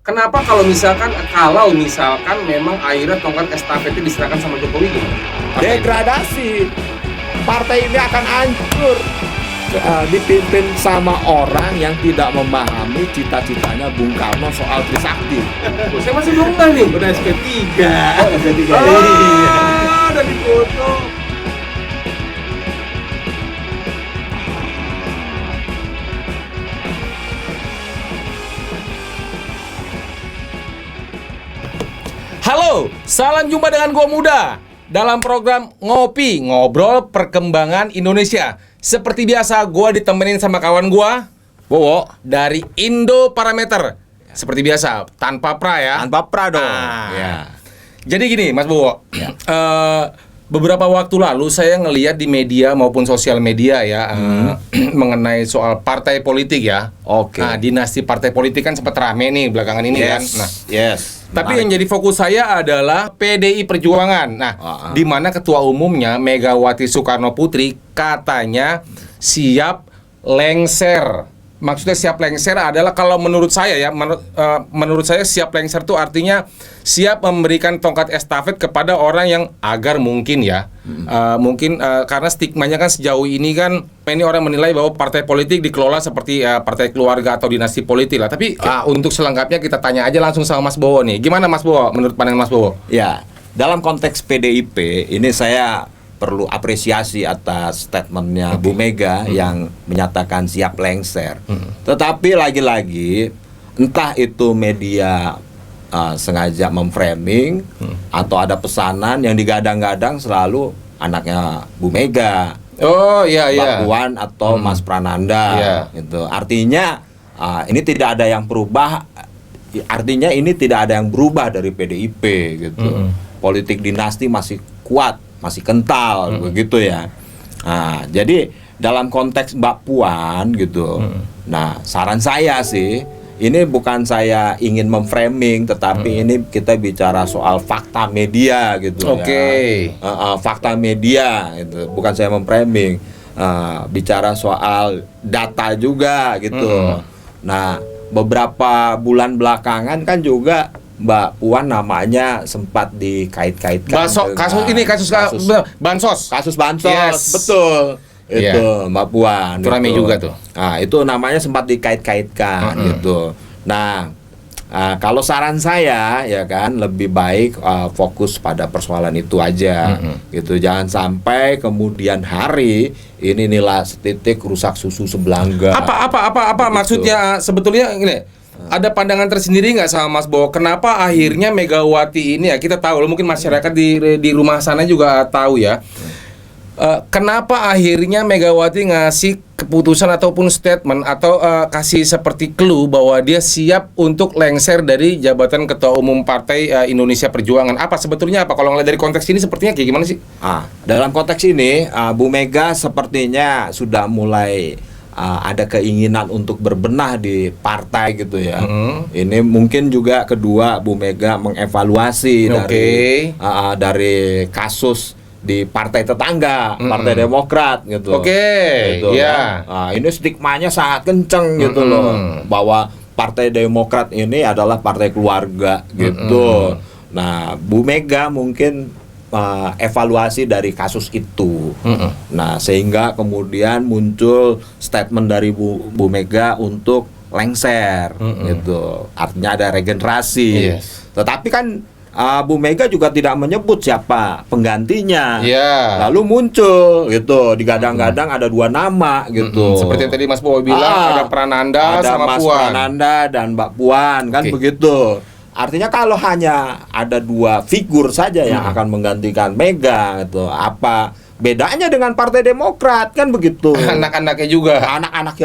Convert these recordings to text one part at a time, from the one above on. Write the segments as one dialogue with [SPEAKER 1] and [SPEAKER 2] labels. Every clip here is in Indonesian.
[SPEAKER 1] Kenapa kalau misalkan memang akhirnya tongkat estafet itu diserahkan sama Jokowi gimana?
[SPEAKER 2] Degradasi. Partai ini akan hancur. Dipimpin sama orang yang tidak memahami cita-citanya Bung Karno soal Trisakti.
[SPEAKER 1] Saya masih belum tahu nih.
[SPEAKER 3] Udah SP3.
[SPEAKER 1] Oh,
[SPEAKER 3] SP3.
[SPEAKER 1] udah dikutuk. Halo, salam jumpa dengan gua Muda dalam program Ngopi, Ngobrol Perkembangan Indonesia. Seperti biasa, gua ditemenin sama kawan gua, Bowo, dari Indo Parameter. Seperti biasa, tanpa pra ya.
[SPEAKER 2] Tanpa pra dong.
[SPEAKER 1] Ya. Jadi gini, Mas Bowo. Beberapa waktu lalu saya ngelihat di media maupun sosial media ya mengenai soal partai politik ya.
[SPEAKER 2] Oke.
[SPEAKER 1] Nah, dinasti partai politik kan sempat rame nih belakangan ini kan. Nah, tapi yang jadi fokus saya adalah PDI Perjuangan. Nah, di mana ketua umumnya Megawati Soekarno Putri katanya siap lengser. Maksudnya siap lengser adalah kalau menurut saya ya, menurut saya siap lengser itu artinya siap memberikan tongkat estafet kepada orang yang agar mungkin ya, mungkin karena stigmanya kan sejauh ini kan ini orang menilai bahwa partai politik dikelola seperti partai keluarga atau dinasti politik lah. Tapi untuk selengkapnya kita tanya aja langsung sama Mas Bowo nih. Gimana Mas Bowo menurut pandangan Mas Bowo?
[SPEAKER 2] Ya, dalam konteks PDIP ini saya perlu apresiasi atas statementnya Bu Mega yang menyatakan siap lengser. Tetapi lagi-lagi entah itu media sengaja memframing atau ada pesanan yang digadang-gadang selalu anaknya Bu Mega.
[SPEAKER 1] Oh iya
[SPEAKER 2] Mbak Puan atau Mas Prananda gitu. Artinya ini tidak ada yang berubah. Artinya ini tidak ada yang berubah dari PDIP gitu. Politik dinasti masih kuat, masih kental begitu ya. Nah, jadi dalam konteks Mbak Puan gitu. Nah, saran saya sih ini bukan saya ingin memframing, tetapi ini kita bicara soal fakta media gitu. Ya. Fakta media gitu. Bukan saya memframing. Bicara soal data juga gitu. Nah, beberapa bulan belakangan kan juga Mbak Puan namanya sempat dikait-kaitkan
[SPEAKER 1] kasus bansos.
[SPEAKER 2] Kasus bansos,
[SPEAKER 1] Yes.
[SPEAKER 2] betul. Itu Mbak Puan.
[SPEAKER 1] Itu rame juga tuh.
[SPEAKER 2] Nah, itu namanya sempat dikait-kaitkan gitu. Nah, kalau saran saya ya kan lebih baik fokus pada persoalan itu aja gitu. Jangan sampai kemudian hari ini nilai setitik rusak susu sebelangga.
[SPEAKER 1] Apa
[SPEAKER 2] gitu.
[SPEAKER 1] maksudnya sebetulnya ini? Ada pandangan tersendiri nggak sama Mas Bowo? Kenapa akhirnya Megawati ini ya kita tahu, mungkin masyarakat di rumah sana juga tahu ya. Kenapa akhirnya Megawati ngasih keputusan ataupun statement atau kasih seperti clue bahwa dia siap untuk lengser dari jabatan Ketua Umum Partai Indonesia Perjuangan? Apa sebetulnya apa? Kalau ngeliat dari konteks ini sepertinya kayak gimana sih?
[SPEAKER 2] Dalam konteks ini Bu Mega sepertinya sudah mulai ada keinginan untuk berbenah di partai gitu ya. Ini mungkin juga kedua Bu Mega mengevaluasi dari kasus di partai tetangga, Partai Demokrat gitu. Gitu, kan? Ini stigmanya sangat kenceng gitu loh, bahwa Partai Demokrat ini adalah partai keluarga gitu. Nah, Bu Mega mungkin evaluasi dari kasus itu. Nah, sehingga kemudian muncul statement dari Bu Mega untuk lengser gitu. Artinya ada regenerasi. Tetapi kan Bu Mega juga tidak menyebut siapa penggantinya. Lalu muncul gitu, digadang-gadang ada dua nama gitu.
[SPEAKER 1] Seperti yang tadi Mas Bowo bilang ada Prananda
[SPEAKER 2] ada
[SPEAKER 1] sama
[SPEAKER 2] Mas
[SPEAKER 1] Puan.
[SPEAKER 2] Prananda dan Mbak Puan kan begitu. Artinya kalau hanya ada dua figur saja yang akan menggantikan Mega gitu, apa bedanya dengan Partai Demokrat kan begitu?
[SPEAKER 1] Anak-anaknya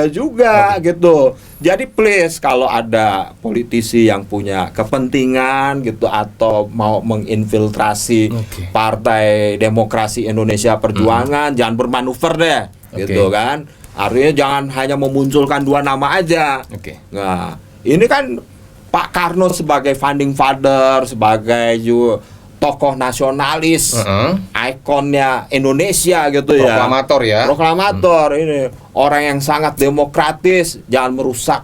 [SPEAKER 1] juga.
[SPEAKER 2] Gitu. Jadi please kalau ada politisi yang punya kepentingan gitu atau mau menginfiltrasi Partai Demokrasi Indonesia Perjuangan, jangan bermanuver deh, gitu kan? Artinya jangan hanya memunculkan dua nama aja. Nah, ini kan Pak Karno sebagai founding father, sebagai tokoh nasionalis, ikonnya Indonesia gitu
[SPEAKER 1] Proklamator
[SPEAKER 2] Proklamator ini orang yang sangat demokratis, jangan merusak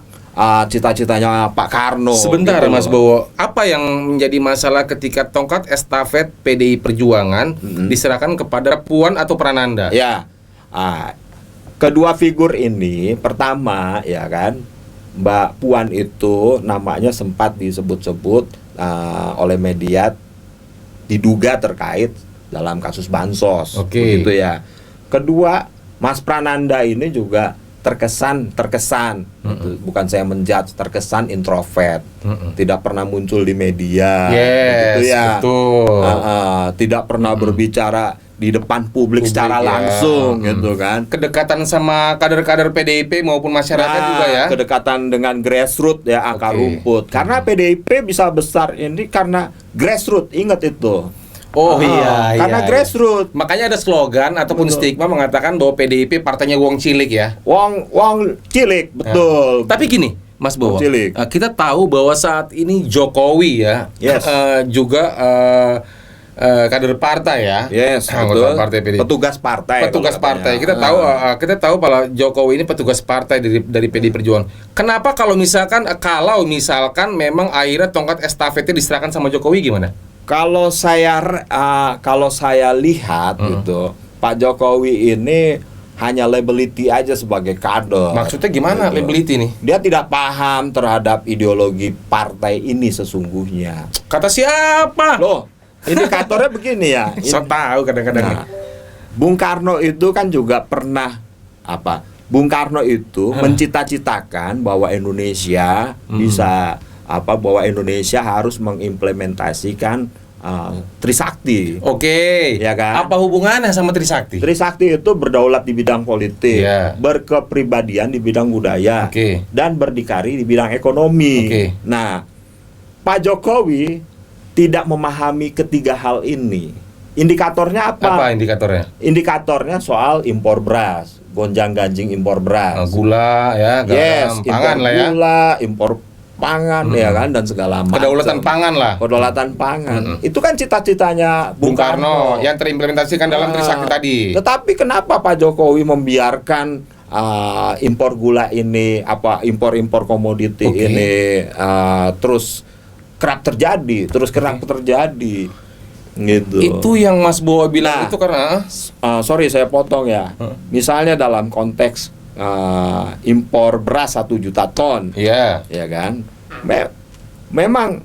[SPEAKER 2] cita-citanya Pak Karno.
[SPEAKER 1] Sebentar
[SPEAKER 2] gitu
[SPEAKER 1] Mas
[SPEAKER 2] loh.
[SPEAKER 1] Bowo, apa yang menjadi masalah ketika tongkat estafet PDI Perjuangan diserahkan kepada Puan atau Prananda?
[SPEAKER 2] Ya, kedua figur ini pertama ya kan, Mbak Puan itu namanya sempat disebut-sebut oleh media diduga terkait dalam kasus bansos, begitu ya. Kedua, Mas Prananda ini juga terkesan, bukan saya menjudge, terkesan introvert, tidak pernah muncul di media, begitu ya.
[SPEAKER 1] Betul.
[SPEAKER 2] Tidak pernah berbicara di depan publik secara langsung, gitu kan.
[SPEAKER 1] Kedekatan sama kader-kader PDIP maupun masyarakat juga ya.
[SPEAKER 2] Kedekatan dengan grassroots ya, akar rumput. Karena PDIP bisa besar ini karena grassroots, ingat itu. Karena grassroots.
[SPEAKER 1] Makanya ada slogan ataupun stigma mengatakan bahwa PDIP partainya wong cilik ya.
[SPEAKER 2] Wong cilik, betul.
[SPEAKER 1] Tapi gini, Mas Bowo, kita tahu bahwa saat ini Jokowi ya, juga kader partai ya,
[SPEAKER 2] anggota
[SPEAKER 1] partai PDIP.
[SPEAKER 2] Petugas partai.
[SPEAKER 1] Kita tahu kalau Jokowi ini petugas partai dari PDI Perjuangan. Kenapa kalau misalkan memang akhirnya tongkat estafetnya diserahkan sama Jokowi gimana?
[SPEAKER 2] Kalau saya lihat gitu, Pak Jokowi ini hanya liability aja sebagai kader.
[SPEAKER 1] Maksudnya gimana
[SPEAKER 2] gitu.
[SPEAKER 1] liability nih?
[SPEAKER 2] Dia tidak paham terhadap ideologi partai ini sesungguhnya.
[SPEAKER 1] Kata siapa?
[SPEAKER 2] Loh, indikatornya begini ya.
[SPEAKER 1] Saya tahu kadang-kadang.
[SPEAKER 2] Bung Karno itu kan juga pernah Bung Karno itu mencita-citakan bahwa Indonesia bahwa Indonesia harus mengimplementasikan Trisakti.
[SPEAKER 1] Ya kan? Apa hubungannya sama Trisakti?
[SPEAKER 2] Trisakti itu berdaulat di bidang politik, berkepribadian di bidang budaya, dan berdikari di bidang ekonomi. Nah, Pak Jokowi tidak memahami ketiga hal ini. Indikatornya apa?
[SPEAKER 1] Apa indikatornya?
[SPEAKER 2] Indikatornya soal impor beras, gonjang-ganjing impor beras,
[SPEAKER 1] gula ya, garam, pangan lah ya.
[SPEAKER 2] Gula, impor pangan ya kan, dan segala macam.
[SPEAKER 1] Kedaulatan pangan lah.
[SPEAKER 2] Kedaulatan pangan. Itu kan cita-citanya Bung Karno
[SPEAKER 1] yang terimplementasikan dalam Trisakti tadi.
[SPEAKER 2] Tetapi kenapa Pak Jokowi membiarkan impor gula ini, impor komoditi ini terus kerap terjadi gitu.
[SPEAKER 1] Itu yang Mas Bowo bilang itu karena
[SPEAKER 2] sorry saya potong ya. Misalnya dalam konteks impor beras 1 juta ton, ya kan. Memang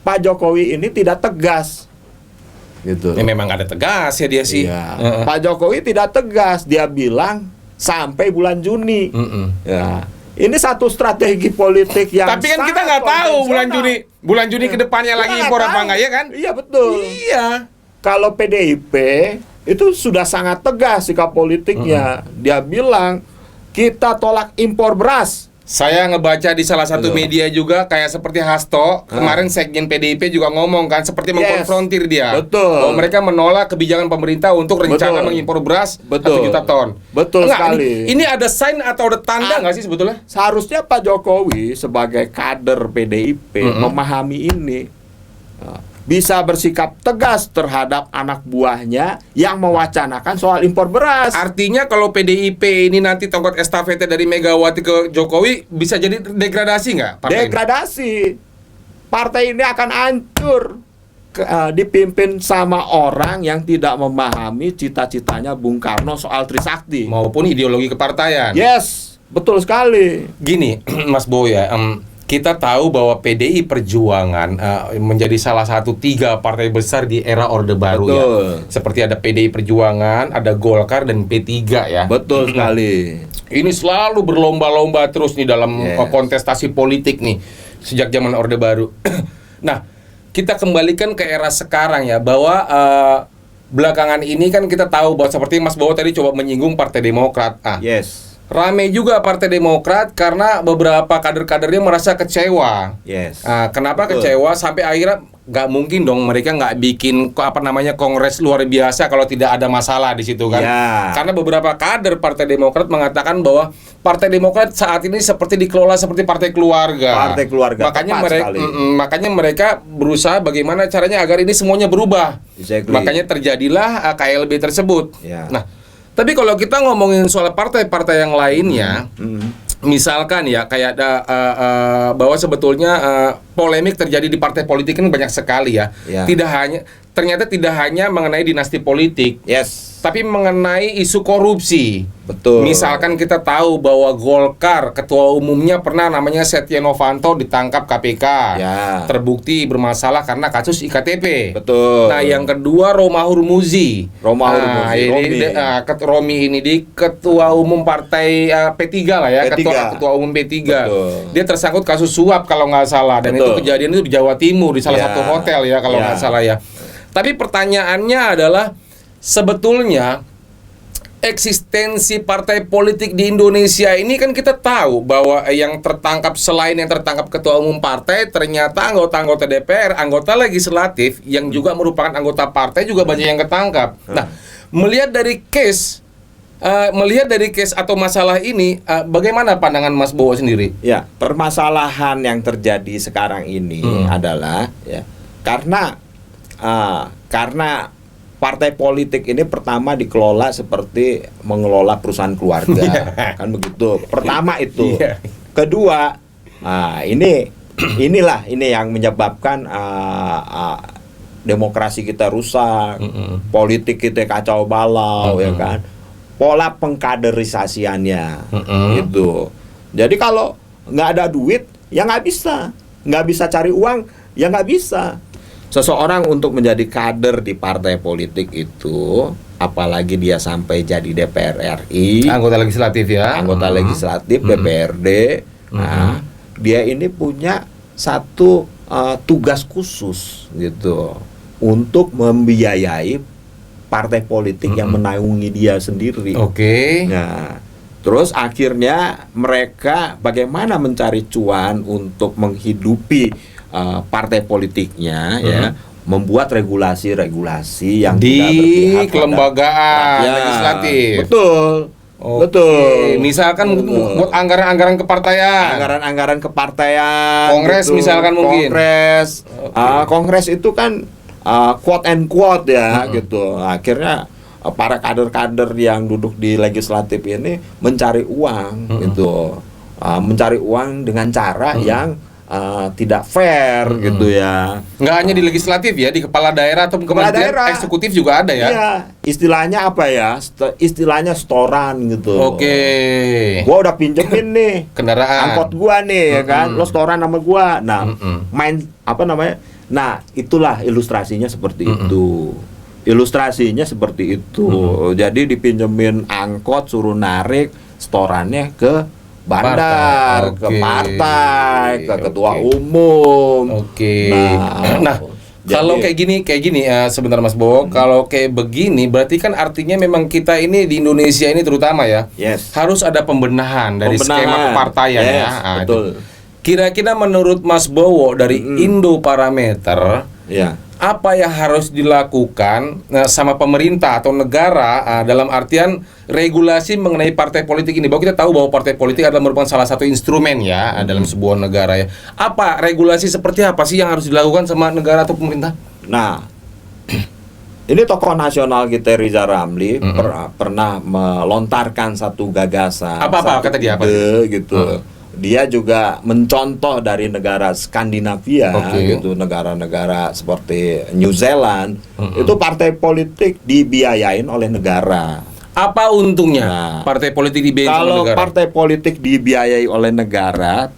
[SPEAKER 2] Pak Jokowi ini tidak tegas, gitu.
[SPEAKER 1] Ya, memang ada tegas ya dia sih.
[SPEAKER 2] Pak Jokowi tidak tegas, dia bilang sampai bulan Juni. Ya. Ini satu strategi politik yang.
[SPEAKER 1] Tapi kan kita nggak tahu bulan Juni ke depannya lagi impor apa enggak ya kan?
[SPEAKER 2] Iya betul.
[SPEAKER 1] Iya.
[SPEAKER 2] Kalau PDIP itu sudah sangat tegas sikap politiknya. Dia bilang kita tolak impor beras.
[SPEAKER 1] Saya ngebaca di salah satu media juga kayak seperti Hasto kemarin sekjen PDIP juga ngomong kan seperti mengkonfrontir dia.
[SPEAKER 2] Betul.
[SPEAKER 1] Bahwa mereka menolak kebijakan pemerintah untuk rencana mengimpor beras 1 juta ton.
[SPEAKER 2] Betul sekali.
[SPEAKER 1] Ini ada sign atau ada tanda nggak sih sebetulnya?
[SPEAKER 2] Seharusnya Pak Jokowi sebagai kader PDIP memahami ini. Bisa bersikap tegas terhadap anak buahnya yang mewacanakan soal impor beras.
[SPEAKER 1] Artinya kalau PDIP ini nanti tongkat estafetnya dari Megawati ke Jokowi bisa jadi degradasi nggak?
[SPEAKER 2] Degradasi. Partai ini akan hancur dipimpin sama orang yang tidak memahami cita-citanya Bung Karno soal Trisakti
[SPEAKER 1] maupun ideologi kepartaian.
[SPEAKER 2] Yes, betul sekali.
[SPEAKER 1] Gini, Mas Bowo ya. Kita tahu bahwa PDI Perjuangan menjadi salah satu 3 partai besar di era Orde Baru ya. Seperti ada PDI Perjuangan, ada Golkar dan P3 ya.
[SPEAKER 2] Betul sekali.
[SPEAKER 1] Ini selalu berlomba-lomba terus nih dalam kontestasi politik nih sejak zaman Orde Baru. Nah, kita kembalikan ke era sekarang ya, bahwa belakangan ini kan kita tahu bahwa seperti Mas Bowo tadi coba menyinggung Partai Demokrat. Rame juga Partai Demokrat karena beberapa kader-kadernya merasa kecewa. Kenapa kecewa? Sampai akhirnya nggak mungkin dong mereka nggak bikin kongres luar biasa kalau tidak ada masalah di situ kan? Karena beberapa kader Partai Demokrat mengatakan bahwa Partai Demokrat saat ini seperti dikelola seperti partai keluarga. Makanya mereka berusaha bagaimana caranya agar ini semuanya berubah. Makanya terjadilah KLB tersebut. Nah. Tapi kalau kita ngomongin soal partai-partai yang lainnya, misalkan ya kayak bahwa sebetulnya polemik terjadi di partai politik kan banyak sekali ya. Ternyata tidak hanya mengenai dinasti politik.
[SPEAKER 2] Yes.
[SPEAKER 1] Tapi mengenai isu korupsi.
[SPEAKER 2] Betul.
[SPEAKER 1] Misalkan kita tahu bahwa Golkar ketua umumnya pernah namanya Setia Novanto ditangkap KPK.
[SPEAKER 2] Ya.
[SPEAKER 1] Terbukti bermasalah karena kasus IKTP.
[SPEAKER 2] Betul.
[SPEAKER 1] Nah, yang kedua Romahur Muzi. Romi ini di ketua umum partai P3 lah ya, ketua umum P3.
[SPEAKER 2] Betul.
[SPEAKER 1] Dia tersangkut kasus suap kalau nggak salah, dan itu kejadian itu di Jawa Timur di salah satu hotel ya kalau nggak salah ya. Tapi pertanyaannya adalah sebetulnya eksistensi partai politik di Indonesia ini kan kita tahu bahwa yang tertangkap, selain yang tertangkap ketua umum partai, ternyata anggota-anggota DPR, anggota legislatif yang juga merupakan anggota partai juga banyak yang ketangkap. Nah, melihat dari case atau masalah ini, bagaimana pandangan Mas Bowo sendiri?
[SPEAKER 2] Ya, permasalahan yang terjadi sekarang ini adalah ya karena partai politik ini pertama dikelola seperti mengelola perusahaan keluarga, kan begitu. Pertama itu. Kedua, inilah yang menyebabkan demokrasi kita rusak, politik kita kacau balau, ya kan. Pola pengkaderisasiannya, gitu. Jadi kalau nggak ada duit, ya nggak bisa cari uang, ya nggak bisa. Seseorang untuk menjadi kader di partai politik itu, apalagi dia sampai jadi DPR RI,
[SPEAKER 1] anggota legislatif ya,
[SPEAKER 2] anggota legislatif, DPRD, nah dia ini punya satu tugas khusus gitu untuk membiayai partai politik yang menaungi dia sendiri. Nah, terus akhirnya mereka bagaimana mencari cuan untuk menghidupi partai politiknya, ya, membuat regulasi-regulasi yang
[SPEAKER 1] di kelembagaan legislatif.
[SPEAKER 2] Betul. Betul.
[SPEAKER 1] Misalkan buat anggaran-anggaran kepartaian.
[SPEAKER 2] Anggaran kepartaian.
[SPEAKER 1] Kongres gitu. Misalkan mungkin.
[SPEAKER 2] Kongres itu kan quote and quote ya, gitu. Akhirnya para kader-kader yang duduk di legislatif ini mencari uang, gitu. Mencari uang dengan cara yang tidak fair, gitu ya.
[SPEAKER 1] Nggak hanya di legislatif ya, di kepala daerah atau kementerian eksekutif juga ada ya.
[SPEAKER 2] Iya, istilahnya apa ya? Istilahnya setoran gitu. Gua udah pinjemin nih
[SPEAKER 1] kendaraan
[SPEAKER 2] angkot gua nih, ya kan? Lo setoran sama gua. Nah, main apa namanya? Nah, itulah ilustrasinya seperti itu. Ilustrasinya seperti itu. Jadi dipinjemin angkot, suruh narik setorannya ke bandar, ke partai, ke ketua umum.
[SPEAKER 1] Nah, kalau kayak gini sebentar Mas Bowo, kalau kayak begini berarti kan artinya memang kita ini di Indonesia ini terutama ya, harus ada pembenahan dari skema kepartaian ya.
[SPEAKER 2] Betul.
[SPEAKER 1] Kira-kira menurut Mas Bowo dari Indoparameter, apa yang harus dilakukan sama pemerintah atau negara dalam artian regulasi mengenai partai politik ini? Bahwa kita tahu bahwa partai politik adalah merupakan salah satu instrumen ya dalam sebuah negara ya. Apa regulasi seperti apa sih yang harus dilakukan sama negara atau pemerintah?
[SPEAKER 2] Nah, ini tokoh nasional kita Riza Ramli pernah melontarkan satu gagasan.
[SPEAKER 1] Apa kata dia?
[SPEAKER 2] Gitu. Dia juga mencontoh dari negara Skandinavia, gitu, negara-negara seperti New Zealand, itu partai politik dibiayain oleh negara.
[SPEAKER 1] Apa untungnya partai politik dibiayai oleh negara?
[SPEAKER 2] Kalau partai politik dibiayai oleh negara,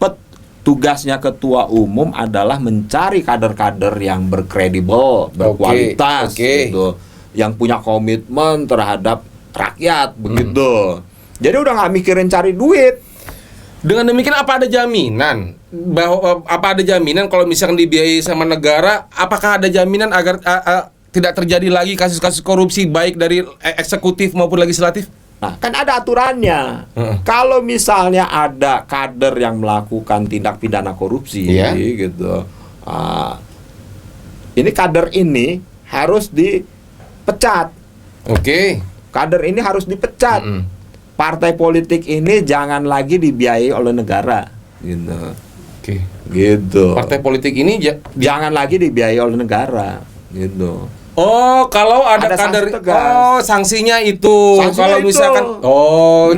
[SPEAKER 2] tugasnya ketua umum adalah mencari kader-kader yang berkredibel, berkualitas, gitu, yang punya komitmen terhadap rakyat, begitu. Jadi udah nggak mikirin cari duit.
[SPEAKER 1] Dengan demikian apa ada jaminan kalau misalkan dibiayai sama negara, apakah ada jaminan agar tidak terjadi lagi kasus-kasus korupsi baik dari eksekutif maupun legislatif?
[SPEAKER 2] Nah, kan ada aturannya. Kalau misalnya ada kader yang melakukan tindak pidana korupsi, gitu, ini kader ini harus dipecat. Kader ini harus dipecat. Partai politik ini jangan lagi dibiayai oleh negara, gitu.
[SPEAKER 1] Gitu. Partai politik ini
[SPEAKER 2] jangan lagi dibiayai oleh negara, gitu.
[SPEAKER 1] Oh, kalau ada kader, sanksinya itu. Kalau misalkan,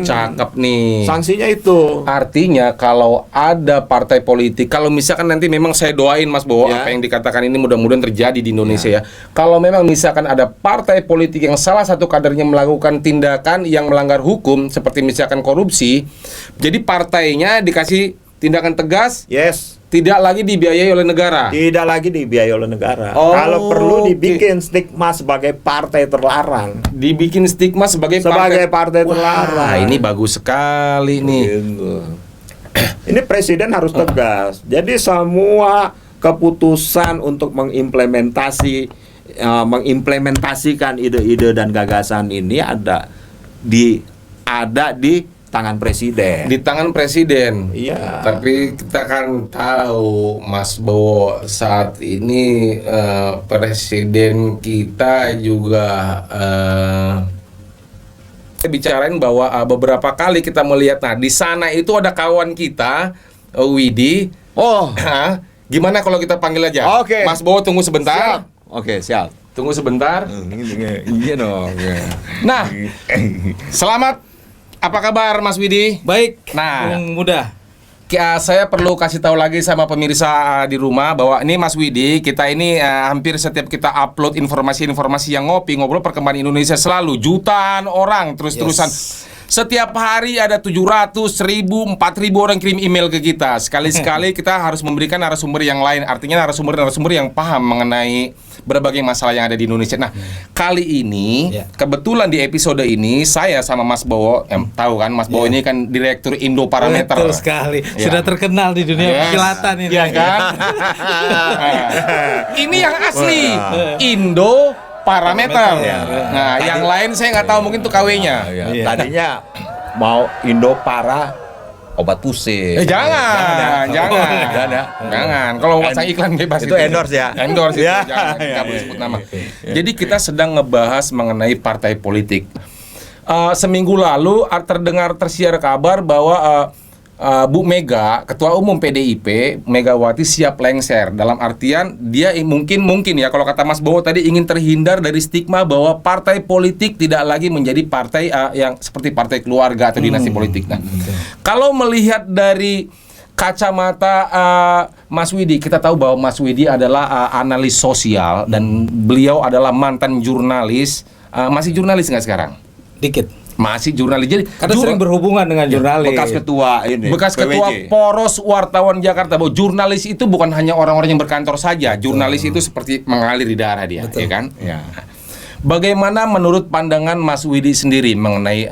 [SPEAKER 1] cakep nih.
[SPEAKER 2] Sanksinya itu.
[SPEAKER 1] Artinya kalau ada partai politik, kalau misalkan nanti memang saya doain Mas Bowo, apa yang dikatakan ini mudah-mudahan terjadi di Indonesia ya. Kalau memang misalkan ada partai politik yang salah satu kadernya melakukan tindakan yang melanggar hukum, seperti misalkan korupsi, jadi partainya dikasih tindakan tegas.
[SPEAKER 2] Yes.
[SPEAKER 1] Tidak lagi dibiayai oleh negara.
[SPEAKER 2] Tidak lagi dibiayai oleh negara. Kalau perlu dibikin stigma sebagai partai terlarang.
[SPEAKER 1] Dibikin stigma sebagai
[SPEAKER 2] partai terlarang.
[SPEAKER 1] Nah, ini bagus sekali nih.
[SPEAKER 2] Ini presiden harus tegas. Jadi semua keputusan untuk mengimplementasikan ide-ide dan gagasan ini ada di tangan presiden.
[SPEAKER 1] Di tangan presiden.
[SPEAKER 2] Iya.
[SPEAKER 1] Tapi kita kan tahu Mas Bowo saat ini presiden kita juga bicarain bahwa beberapa kali kita melihat, nah di sana itu ada kawan kita Widi. Gimana kalau kita panggil aja?
[SPEAKER 2] Oke.
[SPEAKER 1] Mas Bowo tunggu sebentar.
[SPEAKER 2] Oke, siap.
[SPEAKER 1] Tunggu sebentar.
[SPEAKER 2] Iya dong.
[SPEAKER 1] Nah, selamat. Apa kabar Mas Widi?
[SPEAKER 3] Baik.
[SPEAKER 1] Nah,
[SPEAKER 3] mudah.
[SPEAKER 1] Saya perlu kasih tahu lagi sama pemirsa di rumah bahwa ini Mas Widi, kita ini hampir setiap kita upload informasi-informasi yang ngobrol perkembangan Indonesia selalu jutaan orang terus-terusan. Setiap hari ada 700, 1000, 4000 orang kirim email ke kita. Sekali-sekali kita harus memberikan narasumber yang lain. Artinya narasumber yang paham mengenai berbagai masalah yang ada di Indonesia. Nah, kali ini kebetulan di episode ini saya sama Mas Bowo, tahu kan Mas Bowo ini kan Direktur Indo Parameter.
[SPEAKER 3] Betul sekali. Sudah terkenal di dunia kilatan ini.
[SPEAKER 1] Iya kan? Ini yang asli Indo Parameter. Nah, yang lain saya nggak tahu, mungkin tuh KW-nya.
[SPEAKER 2] Tadinya mau Indo Para obat pusing.
[SPEAKER 1] Jangan. Kalau pasang iklan bebas
[SPEAKER 2] itu endorse ya.
[SPEAKER 1] Endorse itu, jangan nggak boleh sebut nama. Jadi kita sedang ngebahas mengenai partai politik. Seminggu lalu tersiar kabar bahwa Bu Mega, Ketua Umum PDIP, Megawati siap lengser. Dalam artian dia mungkin ya, kalau kata Mas Bowo tadi, ingin terhindar dari stigma bahwa partai politik tidak lagi menjadi partai yang seperti partai keluarga atau dinasti politik. Nah, kalau melihat dari kacamata Mas Widi, kita tahu bahwa Mas Widi adalah analis sosial dan beliau adalah mantan jurnalis. Masih jurnalis nggak sekarang?
[SPEAKER 3] Dikit.
[SPEAKER 1] Masih jurnalis. Jadi
[SPEAKER 3] karena sering berhubungan dengan jurnalis.
[SPEAKER 1] Bekas ketua Poros Wartawan Jakarta. Bahwa jurnalis itu bukan hanya orang-orang yang berkantor saja. Jurnalis itu seperti mengalir di darah dia, ya kan? Ya. Bagaimana menurut pandangan Mas Widi sendiri mengenai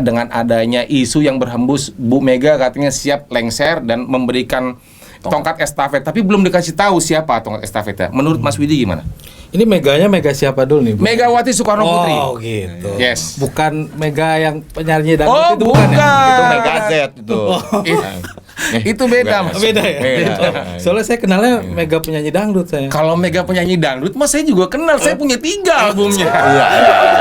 [SPEAKER 1] dengan adanya isu yang berhembus, Bu Mega katanya siap lengser dan memberikan tongkat estafet, tapi belum dikasih tahu siapa tongkat estafetnya. Menurut Mas Widi gimana?
[SPEAKER 3] Ini Meganya Mega siapa dulu nih, Bu?
[SPEAKER 1] Megawati Soekarno Putri.
[SPEAKER 3] Oh gitu.
[SPEAKER 1] Yes.
[SPEAKER 3] Bukan Mega yang penyanyi dangdut itu
[SPEAKER 1] bukan.
[SPEAKER 3] Ya?
[SPEAKER 2] Itu Mega Z itu.
[SPEAKER 1] Itu beda, Mas.
[SPEAKER 3] Beda ya? Soalnya saya kenalnya Mega penyanyi dangdut saya.
[SPEAKER 1] Kalau Mega penyanyi dangdut, Mas, saya juga kenal. Saya punya 3 albumnya.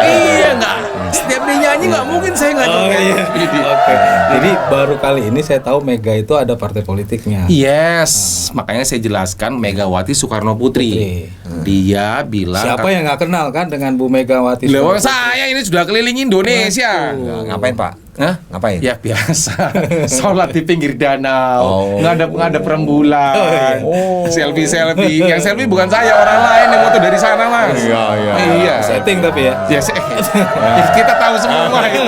[SPEAKER 1] Iya, enggak. Setiap dia nyanyi nggak mungkin saya nggak joget.
[SPEAKER 3] Oke. Jadi baru kali ini saya tahu Mega itu ada partai politiknya.
[SPEAKER 1] Yes. Makanya saya jelaskan Megawati Soekarno Putri. Dia bilang,
[SPEAKER 3] siapa yang nggak kenal kan dengan Bu Megawati?
[SPEAKER 1] Saya ini sudah keliling Indonesia.
[SPEAKER 2] Ngapain, Pak? Ngapain?
[SPEAKER 1] Ya biasa. Sholat di pinggir danau, ngadep rembulan, selfie. Yang selfie bukan saya, orang lain yang foto dari sana, Mas. Iya.
[SPEAKER 3] Setting tapi ya.
[SPEAKER 1] Kita tahu semua itu.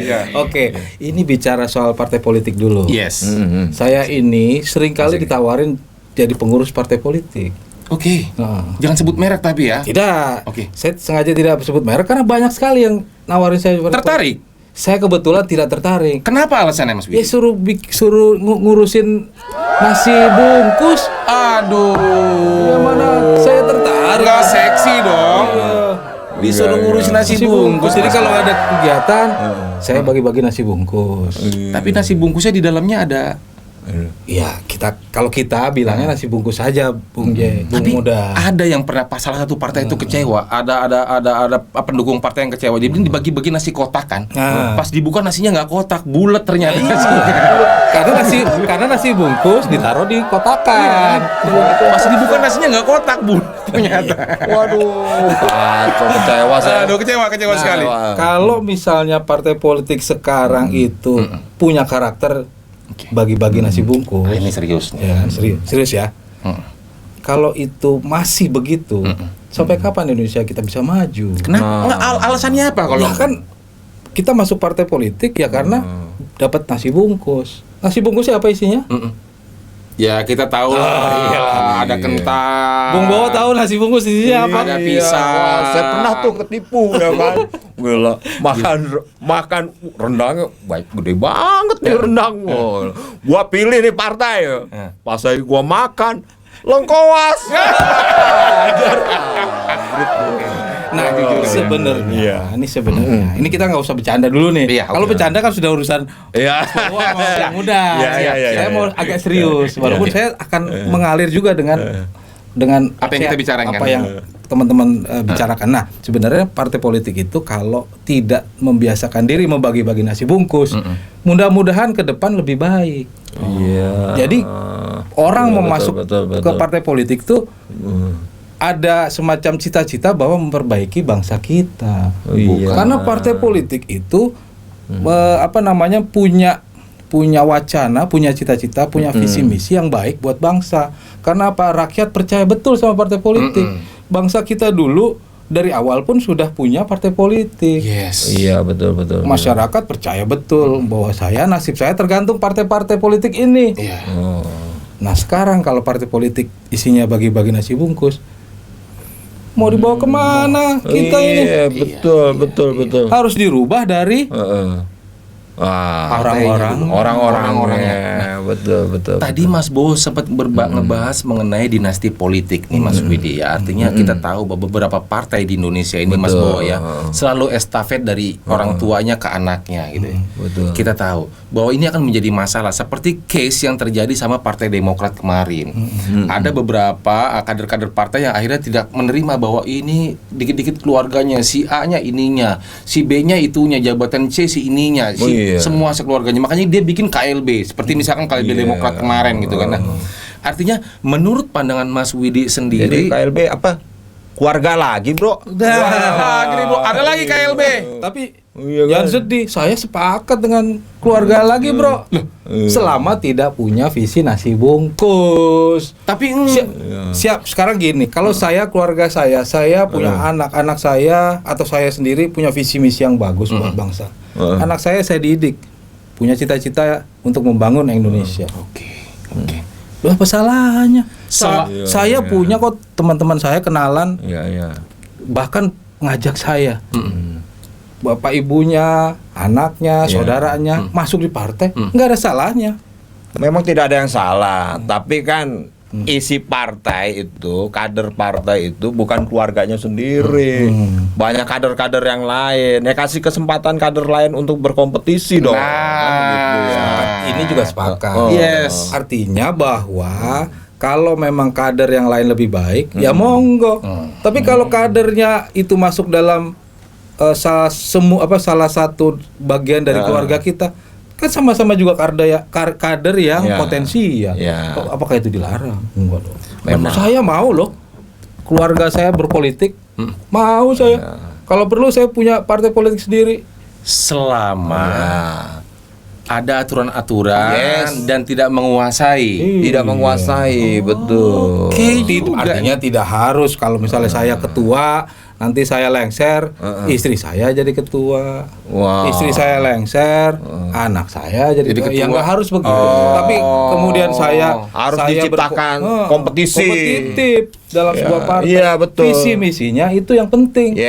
[SPEAKER 1] Iya.
[SPEAKER 3] Oke, ini bicara soal partai politik dulu.
[SPEAKER 1] Yes.
[SPEAKER 3] Saya ini seringkali ditawarin jadi pengurus partai politik.
[SPEAKER 1] Oke. Jangan sebut merek tapi ya.
[SPEAKER 3] Tidak.
[SPEAKER 1] Oke.
[SPEAKER 3] Saya sengaja tidak sebut merek karena banyak sekali yang nawarin saya.
[SPEAKER 1] Tertarik?
[SPEAKER 3] Saya kebetulan tidak tertarik.
[SPEAKER 1] Kenapa alasannya, Mas Widi?
[SPEAKER 3] Ya suruh ngurusin nasi bungkus.
[SPEAKER 1] Aduh.
[SPEAKER 3] Yang mana saya tertarik.
[SPEAKER 1] Nggak seksi dong. Disuruh ngurusin nasi bungkus.
[SPEAKER 3] Jadi kalau ada kegiatan, saya bagi-bagi nasi bungkus.
[SPEAKER 1] Tapi nasi bungkusnya di dalamnya ada
[SPEAKER 3] Ya kalau kita bilangnya nasi bungkus saja, Bung J. Bung
[SPEAKER 1] Tapi
[SPEAKER 3] Muda.
[SPEAKER 1] ada yang pernah salah satu partai itu kecewa. Ada pendukung partai yang kecewa. Jadi dibagi-bagi nasi kotak kan. Pas dibuka nasinya nggak kotak, bulat ternyata.
[SPEAKER 3] Karena nasi bungkus ditaruh di kotakan.
[SPEAKER 1] Pas dibuka nasinya nggak kotak, bulat ternyata.
[SPEAKER 2] Waduh, kecewa saya.
[SPEAKER 1] Aduh, kecewa sekali.
[SPEAKER 3] Kalau misalnya partai politik sekarang itu punya karakter bagi-bagi nasi bungkus.
[SPEAKER 1] Ini serius nih.
[SPEAKER 3] Ya, serius ya. Kalau itu masih begitu, sampai kapan Indonesia kita bisa maju?
[SPEAKER 1] Kenapa? Alasannya apa kalau?
[SPEAKER 3] Ya kan kita masuk partai politik ya karena dapat nasi bungkus. Nasi bungkusnya apa isinya?
[SPEAKER 1] Ya kita tahu ada kentang.
[SPEAKER 3] Bung Bowo tahu nasi bungkus isinya apa?
[SPEAKER 1] Ada pisang.
[SPEAKER 2] Saya pernah tuh ketipu ya kan. Gila, makan rendangnya baik gede banget nih rendang. Gua pilih nih partai. Pas saya gua makan lengkoas.
[SPEAKER 3] Nah, sebenarnya ini sebenarnya ini kita nggak usah bercanda dulu nih.
[SPEAKER 1] Iya,
[SPEAKER 3] kalau bercanda kan sudah urusan
[SPEAKER 2] Iya.
[SPEAKER 3] muda. Saya mau agak serius, walaupun saya akan mengalir juga dengan
[SPEAKER 1] apa yang kita bicarakan.
[SPEAKER 3] Apa yang teman-teman bicarakan. Nah, sebenarnya partai politik itu kalau tidak membiasakan diri membagi-bagi nasi bungkus, mudah-mudahan ke depan lebih baik.
[SPEAKER 2] Iya.
[SPEAKER 3] Jadi orang mau masuk ke partai politik tuh ada semacam cita-cita bahwa memperbaiki bangsa kita. Karena partai politik itu punya wacana, punya cita-cita, punya visi misi yang baik buat bangsa. Karena apa? Rakyat percaya betul sama partai politik. Bangsa kita dulu dari awal pun sudah punya partai politik.
[SPEAKER 1] Yes.
[SPEAKER 2] Iya, betul.
[SPEAKER 3] Masyarakat percaya betul bahwa nasib saya tergantung partai-partai politik ini.
[SPEAKER 1] Iya.
[SPEAKER 3] Nah, sekarang kalau partai politik isinya bagi-bagi nasi bungkus, mau dibawa kemana kita ini?
[SPEAKER 2] Betul.
[SPEAKER 3] Harus dirubah dari
[SPEAKER 2] orang-orangnya. Betul.
[SPEAKER 1] Tadi Mas Bowo sempat ngebahas mengenai dinasti politik nih Mas Widi ya. Artinya kita tahu bahwa beberapa partai di Indonesia ini Mas Bowo ya selalu estafet dari orang tuanya ke anaknya gitu ya. Kita tahu bahwa ini akan menjadi masalah seperti case yang terjadi sama Partai Demokrat kemarin. Ada beberapa kader-kader partai yang akhirnya tidak menerima bahwa ini dikit-dikit keluarganya, si A-nya ininya, si B-nya itunya, jabatan C si ininya, semua sekeluarganya. Makanya dia bikin KLB seperti misalkan KLB Demokrat kemarin gitu kan. Nah, artinya menurut pandangan Mas Widi sendiri,
[SPEAKER 2] jadi KLB apa? Keluarga lagi, Bro.
[SPEAKER 1] Ada lagi KLB.
[SPEAKER 3] Tapi jangan sedih, saya sepakat dengan keluarga lagi, Bro. Selama tidak punya visi nasi bungkus.
[SPEAKER 1] Tapi
[SPEAKER 3] siap sekarang gini, kalau saya keluarga saya punya anak-anak saya atau saya sendiri punya visi misi yang bagus buat bangsa. Anak saya didik punya cita-cita untuk membangun Indonesia. Oke. Loh, apa salahnya? Saya punya kok teman-teman saya kenalan. Bahkan ngajak saya. Bapak ibunya, anaknya, saudaranya masuk di partai, nggak ada salahnya.
[SPEAKER 2] Memang tidak ada yang salah, tapi kan isi partai itu, kader partai itu bukan keluarganya sendiri. Banyak kader-kader yang lain. Ya kasih kesempatan kader lain untuk berkompetisi dong.
[SPEAKER 3] Ini juga sepakat.
[SPEAKER 1] Yes.
[SPEAKER 3] Artinya bahwa kalau memang kader yang lain lebih baik, ya monggo. Tapi kalau kadernya itu masuk dalam salah satu bagian dari keluarga kita, kan sama-sama juga kader yang potensial. Apakah itu dilarang? Enggak dong. Saya mau loh keluarga saya berpolitik, mau saya. Kalau perlu saya punya partai politik sendiri.
[SPEAKER 1] Selama ada aturan-aturan dan tidak menguasai.
[SPEAKER 2] Betul.
[SPEAKER 3] Artinya tidak harus kalau misalnya saya ketua, nanti saya lengser, istri saya jadi ketua. Istri saya lengser, anak saya jadi ketua. Ya nggak harus begitu. Tapi kemudian saya
[SPEAKER 2] harus diciptakan kompetitif
[SPEAKER 3] dalam sebuah partai.
[SPEAKER 2] Iya, betul.
[SPEAKER 3] Visi misinya itu yang penting.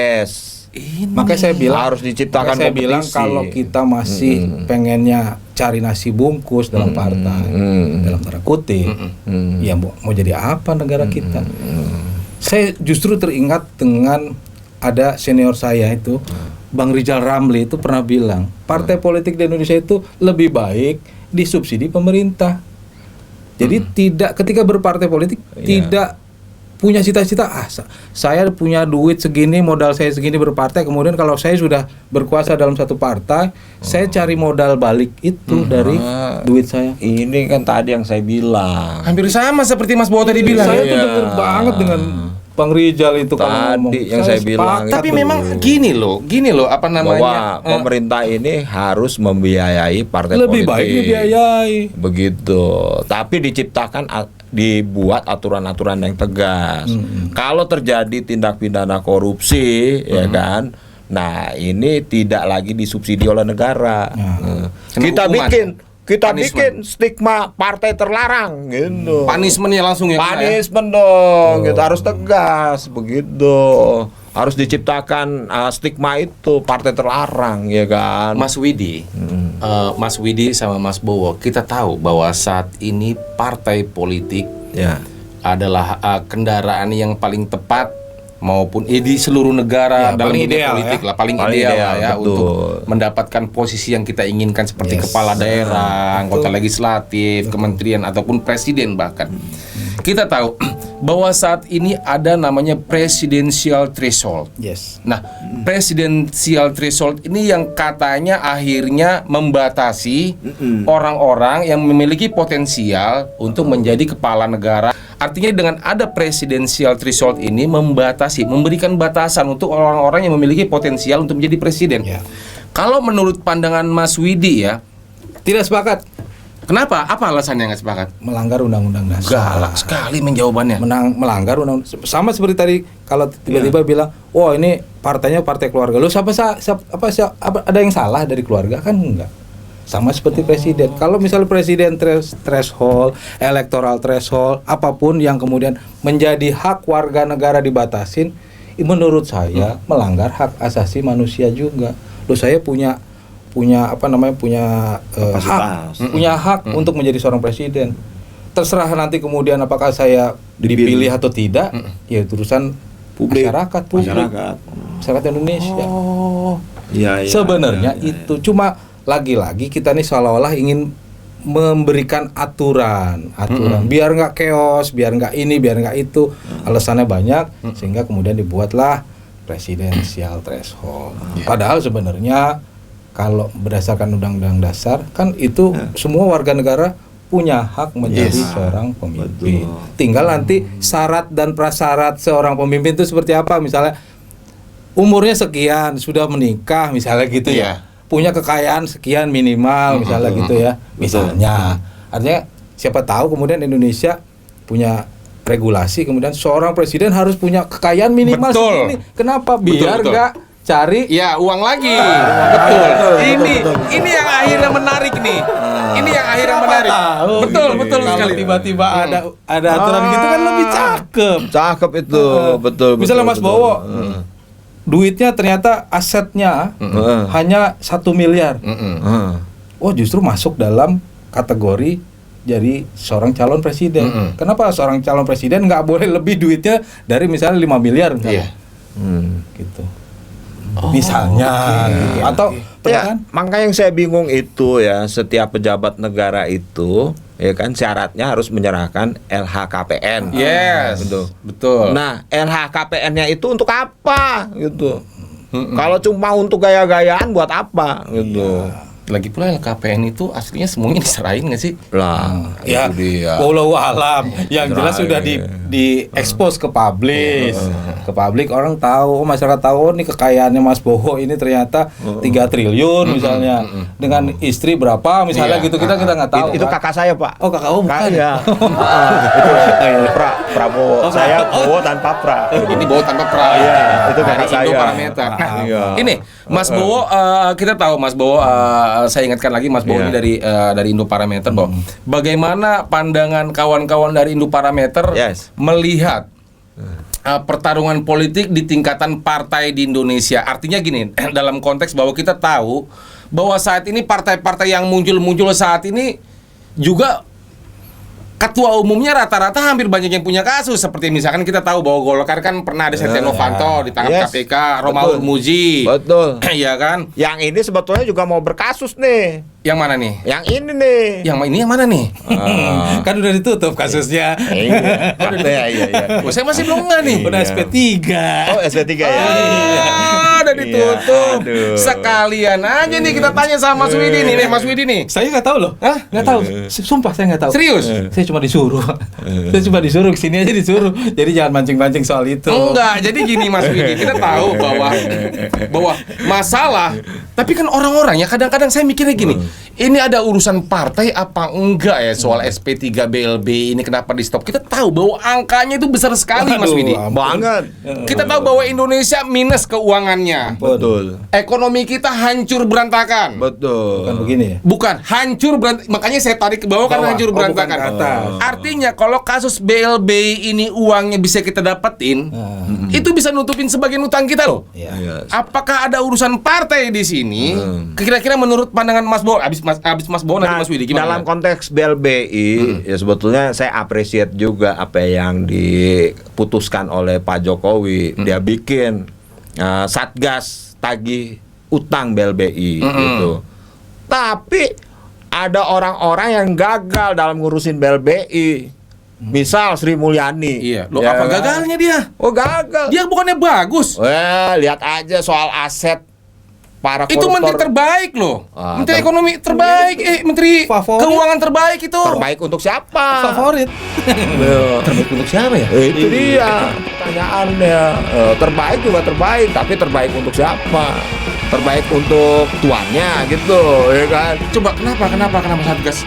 [SPEAKER 3] Makanya saya bilang
[SPEAKER 2] harus diciptakan kompetisi.
[SPEAKER 3] Saya bilang kalau kita masih pengennya cari nasi bungkus dalam partai, dalam tanda kutip, ya mau jadi apa negara kita? Saya justru teringat dengan ada senior saya itu, Bang Rizal Ramli itu pernah bilang, partai politik di Indonesia itu lebih baik disubsidi pemerintah. Jadi tidak ketika berpartai politik tidak punya cita-cita saya punya duit segini, modal saya segini berpartai, kemudian kalau saya sudah berkuasa dalam satu partai, saya cari modal balik itu dari duit saya.
[SPEAKER 2] Ini kan tadi yang saya bilang.
[SPEAKER 1] Hampir sama seperti Mas Bowo tadi bilang.
[SPEAKER 3] Saya tuh denger banget dengan Bang Rizal itu kalau ngomong.
[SPEAKER 2] Tadi yang saya bilang.
[SPEAKER 1] Tapi memang gini loh, apa namanya?
[SPEAKER 2] Bahwa pemerintah ini harus membiayai partai
[SPEAKER 3] lebih
[SPEAKER 2] politik.
[SPEAKER 3] baik dibiayai.
[SPEAKER 2] Begitu. Tapi dibuat aturan-aturan yang tegas. Kalau terjadi tindak pidana korupsi, ya kan? Nah, ini tidak lagi disubsidi oleh negara. Kita bikin stigma partai terlarang gitu.
[SPEAKER 1] Punishment-nya langsung ya.
[SPEAKER 2] Punishment dong, gitu harus tegas begitu. Harus diciptakan stigma itu partai terlarang, ya kan.
[SPEAKER 1] Mas Widi, Mas Widi sama Mas Bowo, kita tahu bahwa saat ini partai politik adalah kendaraan yang paling tepat maupun di seluruh negara dalam dunia politik lah paling ideal ya untuk mendapatkan posisi yang kita inginkan seperti kepala daerah, anggota legislatif, kementerian ataupun presiden bahkan. Kita tahu bahwa saat ini ada namanya presidential threshold. Nah, presidential threshold ini yang katanya akhirnya membatasi orang-orang yang memiliki potensial untuk menjadi kepala negara. Artinya dengan ada presidential threshold ini memberikan batasan untuk orang-orang yang memiliki potensial untuk menjadi presiden. Kalau menurut pandangan Mas Widi ya,
[SPEAKER 3] tidak sepakat.
[SPEAKER 1] Kenapa? Apa alasannya nggak sepakat?
[SPEAKER 3] Melanggar undang-undang dasar.
[SPEAKER 1] Galak sekali menjawabannya.
[SPEAKER 3] Melanggar undang-undang. Sama seperti tadi kalau tiba-tiba bilang, "Wah, ini partainya partai keluarga." Loh, siapa ada yang salah dari keluarga? Kan enggak. Sama seperti presiden. Kalau misalnya presiden threshold, electoral threshold, apapun yang kemudian menjadi hak warga negara dibatasin, menurut saya melanggar hak asasi manusia juga. Loh, saya punya hak untuk menjadi seorang presiden. Terserah nanti kemudian apakah saya dipilih atau tidak, ya itu urusan masyarakat Indonesia. Sebenarnya itu cuma lagi-lagi kita nih seolah-olah ingin memberikan aturan biar nggak chaos, biar nggak ini, biar nggak itu, alasannya banyak sehingga kemudian dibuatlah presidensial threshold. Padahal sebenarnya kalau berdasarkan undang-undang dasar kan itu semua warga negara punya hak menjadi seorang pemimpin. Tinggal nanti syarat dan prasyarat seorang pemimpin itu seperti apa. Misalnya umurnya sekian, sudah menikah misalnya gitu ya. Punya kekayaan sekian minimal misalnya gitu ya. Misalnya. Artinya siapa tahu kemudian Indonesia punya regulasi kemudian seorang presiden harus punya kekayaan minimal segini. Kenapa? Biar enggak cari
[SPEAKER 1] uang lagi. Ini yang akhirnya menarik nih. Ini yang akhirnya menarik. Betul sekali.
[SPEAKER 3] Tiba-tiba ada aturan gitu kan lebih
[SPEAKER 2] cakep itu. Betul.
[SPEAKER 3] Misalnya Mas Bowo duitnya ternyata asetnya hanya 1 miliar. Justru masuk dalam kategori jadi seorang calon presiden. Kenapa seorang calon presiden nggak boleh lebih duitnya dari misalnya 5 miliar misalnya? Gitu. Misalnya gitu. Atau
[SPEAKER 2] makanya yang saya bingung itu ya, setiap pejabat negara itu ya kan syaratnya harus menyerahkan LHKPN. Betul. Nah, LHKPN-nya itu untuk apa gitu? Kalau cuma untuk gaya-gayaan buat apa gitu?
[SPEAKER 1] Lagi pula LKPN itu aslinya semuanya diserahin nggak sih?
[SPEAKER 2] Lah,
[SPEAKER 3] ya wallahu alam. Yang jelas sudah di expose ke publik. Ke publik orang tahu, masyarakat tahu nih kekayaannya Mas Bowo ini ternyata 3 triliun misalnya. Dengan istri berapa misalnya gitu kita nggak tahu.
[SPEAKER 2] Itu kakak saya, Pak.
[SPEAKER 3] Oh, kakak bukan.
[SPEAKER 2] Ya. Itu Prabowo. Saya Bowo tanpa Pra.
[SPEAKER 1] Ini Bowo tanpa Pra.
[SPEAKER 2] Iya, itu kakak saya.
[SPEAKER 1] Parameter. Ini Mas Bowo, kita tahu Mas Bowo, saya ingatkan lagi Mas Bowo ini dari Indoparameter bahwa bagaimana pandangan kawan-kawan dari Indoparameter melihat pertarungan politik di tingkatan partai di Indonesia. Artinya gini, dalam konteks bahwa kita tahu bahwa saat ini partai-partai yang muncul saat ini juga ketua umumnya rata-rata hampir banyak yang punya kasus. Seperti misalkan kita tahu bahwa Golkar kan pernah ada Setia Novanto ditangkap KPK, Romaul Muzi.
[SPEAKER 2] Betul.
[SPEAKER 1] Iya kan?
[SPEAKER 2] Yang ini sebetulnya juga mau berkasus nih.
[SPEAKER 1] Yang mana nih?
[SPEAKER 2] Yang ini nih.
[SPEAKER 1] Yang ini yang mana nih?
[SPEAKER 3] Kan udah ditutup kasusnya.
[SPEAKER 2] Iya.
[SPEAKER 1] Oh, saya masih belum nggak nih.
[SPEAKER 3] Udah SP3.
[SPEAKER 2] Oh, SP3 ya.
[SPEAKER 1] Udah ditutup.
[SPEAKER 2] Aduh.
[SPEAKER 1] Sekalian aja nih kita tanya sama Mas Widi nih, Mas Widi nih.
[SPEAKER 3] Saya nggak tahu loh.
[SPEAKER 1] Hah?
[SPEAKER 3] Nggak tahu. Sumpah saya nggak tahu.
[SPEAKER 1] Serius?
[SPEAKER 3] Saya cuma disuruh. Saya cuma disuruh kesini aja disuruh. Jadi jangan mancing-mancing soal itu.
[SPEAKER 1] Enggak, jadi gini Mas Widi, kita tahu bahwa masalah, tapi kan orang-orang ya kadang-kadang saya mikirnya gini, ini ada urusan partai apa enggak ya soal SP3 BLB ini kenapa di stop? Kita tahu bahwa angkanya itu besar sekali Mas
[SPEAKER 3] Aduh,
[SPEAKER 1] Widi.
[SPEAKER 2] Banget.
[SPEAKER 1] Kita tahu bahwa Indonesia minus keuangannya.
[SPEAKER 2] Betul.
[SPEAKER 1] Ekonomi kita hancur berantakan.
[SPEAKER 2] Betul.
[SPEAKER 3] Bukan begini ya.
[SPEAKER 1] Bukan, hancur berantakan. Makanya saya tarik ke bawah karena hancur
[SPEAKER 3] bukan
[SPEAKER 1] berantakan.
[SPEAKER 3] ke atas.
[SPEAKER 1] Artinya kalau kasus BLB ini uangnya bisa kita dapetin, itu bisa nutupin sebagian utang kita loh.
[SPEAKER 3] Iya.
[SPEAKER 1] Apakah ada urusan partai di sini? Kira-kira menurut pandangan Mas Bo, habis Mas Bo nanti Mas Widi gimana?
[SPEAKER 2] Dalam konteks BLBI ya sebetulnya saya appreciate juga apa yang diputuskan oleh Pak Jokowi. Dia bikin Satgas tagih utang BLBI gitu. Tapi ada orang-orang yang gagal dalam ngurusin BLBI. Misal Sri Mulyani.
[SPEAKER 1] Iya. Loh,
[SPEAKER 2] Ya
[SPEAKER 1] apa
[SPEAKER 2] kan?
[SPEAKER 1] gagalnya dia?
[SPEAKER 2] Oh, gagal.
[SPEAKER 1] Dia bukannya bagus.
[SPEAKER 2] Lihat aja soal aset para
[SPEAKER 1] Itu
[SPEAKER 2] koruptor.
[SPEAKER 1] menteri terbaik loh. Menteri ekonomi terbaik, menteri
[SPEAKER 3] Favorit.
[SPEAKER 1] keuangan terbaik itu.
[SPEAKER 2] Terbaik untuk siapa?
[SPEAKER 3] Favorit.
[SPEAKER 1] Terbaik untuk siapa ya?
[SPEAKER 2] Itu dia pertanyaannya. Terbaik juga terbaik, tapi terbaik untuk siapa? Terbaik untuk tuannya gitu, ya kan?
[SPEAKER 1] Coba kenapa Satgas?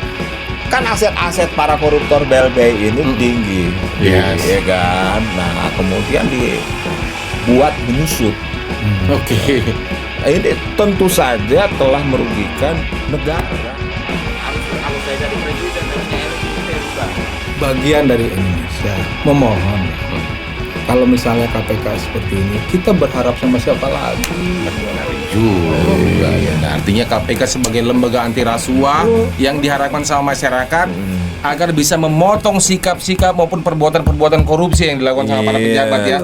[SPEAKER 2] Kan aset-aset para koruptor BLBI ini tinggi,
[SPEAKER 1] Yes.
[SPEAKER 2] ya kan? Nah, kemudian dibuat menyusut.
[SPEAKER 1] Oke.
[SPEAKER 2] Ini tentu saja telah merugikan negara. Kalau saya jadi presiden,
[SPEAKER 3] Bagian dari Indonesia memohon. Kalau misalnya KPK seperti ini, kita berharap sama siapa lagi?
[SPEAKER 1] Juga ya. Nah, artinya KPK sebagai lembaga anti rasuah yang diharapkan sama masyarakat agar bisa memotong sikap-sikap maupun perbuatan-perbuatan korupsi yang dilakukan sama para pejabat ya.